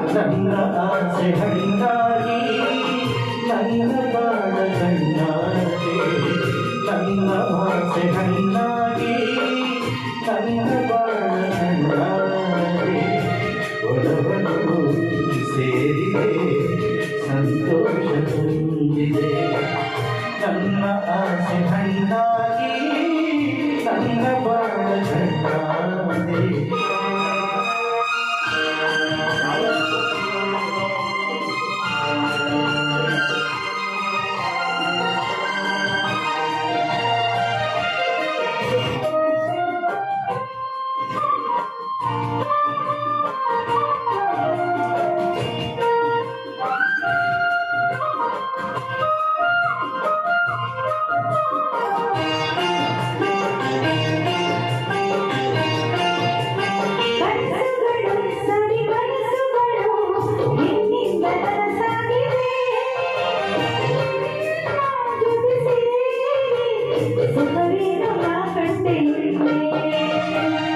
ನನ್ನ ಆಸೆ ಹಣ್ಣಾಗಿ ನನ್ನ ಬಾಳ ಕಣ್ಣಾಗಿ ನನ್ನ ಆಸೆ ಹಣ್ಣಾಗಿ ನನ್ನ ಬಾಳ ಕಣ್ಣಾಗಿ ಒಲವನ್ನು ಸೇರಿದೆ ಸಂತೋಷ ತುಂಬಿದೆ ನನ್ನ ಆಸೆ ಹಣ್ಣಾಗಿ ನನ್ನ ಬಾಳ ಕಣ್ಣಾಗಿ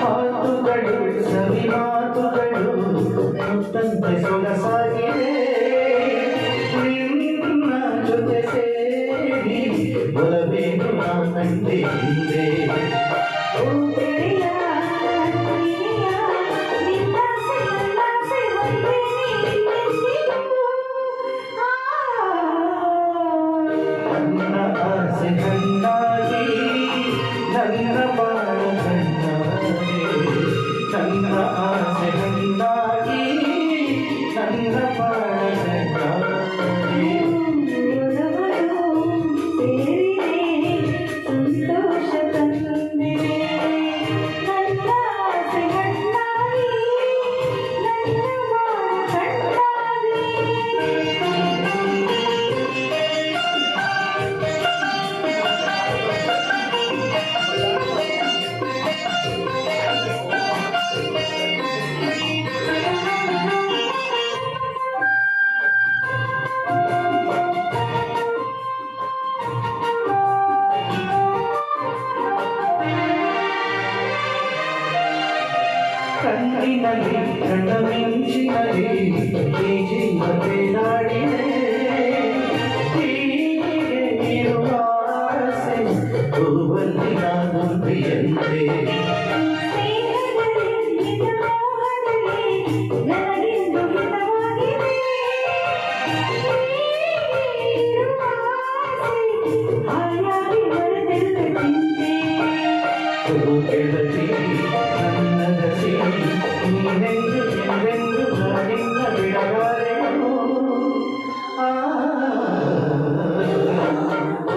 ಮಾತುಗಳು ಸವಿ ಮಾತುಗಳು ಮುತ್ತಂತೆ ಸೊಗಸಾಗಿದೆ ನಿನ್ನ ಜೊತೆ ಸೇರಿ ಬರಬೇಕು ನಾ ಕಂಡೆ ಹಿಂದೆ ನನ್ನ ಆಸೆ ಹಣ್ಣಾಗಿ ನನ್ನ ಬಾಳ ಕಣ್ಣಾಗಿ ನನ್ನ ಆಸೆ ಹಣ್ಣಾಗಿ ನನ್ನ ಬಾಳ ಕಣ್ಣಾಗಿ ಸಂತೋಷ ತಂದಿದೆ ನನ್ನ ಆಸೆ ಹಣ್ಣಾಗಿ ನನ್ನ ಬಾಳ ಕಣ್ಣಾಗಿ ಕಣ್ಣಿನಲ್ಲಿ ಕಣ್ಣ ಮಿಂಚಿನಲ್ಲಿ ಈ ಜೀವ ಬೇಡಾಡಿದೆ ಹೀಗೆ ಇರುವ ಆಸೆ ಹೂವಲ್ಲಿ ನಾನುಂಬಿಯಂತೆ ಗೆಳತಿ ನನ್ನದಸಿ ನೀನೆಂದು ಎಂದೆಂದು ನಾನಿನ್ನ ಬಿಡಬಾರೆನು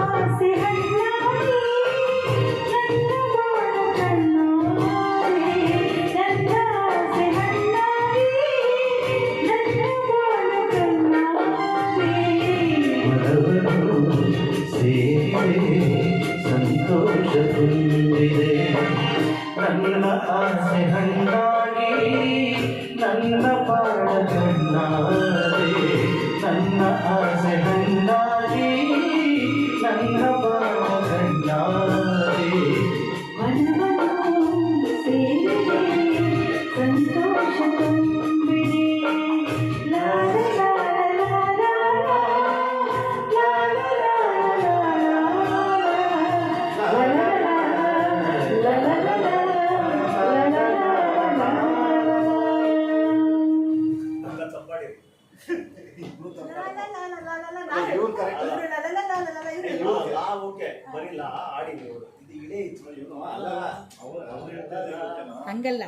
ಆಸೆ ಹಣ್ಣಾಗಿ ನನ್ನ ಬಾಳ ಕಣ್ಣಾಗಿ ನನ್ನ ಆಸೆ ಹಣ್ಣಾಗಿ ನನ್ನ ಬಾಳ ಕಣ್ಣಾಗಿ ಮನವನ್ನು ಸೇರಿದೆ ಸಂತೋಷ ತುಂಬಿದೆ ನನ್ನ ಆಸೆ ಹಣ್ಣಾಗಿ ನನ್ನ ಬಾಳ ಕಣ್ಣಾಗಿ ನನ್ನ ಆಸೆ ಹಣ್ಣಾಗಿ ನನ್ನ ಬಾಳ ಕಣ್ಣಾಗಿ ಮನವನ್ನು ಸೇರಿದೆ ಸಂತೋಷ ತುಂಬಿದೆ ಲಾ ಲಾ ಲಾ ಲಾ ಲಾ ಲಾ ಹಂಗಲ್ಲ.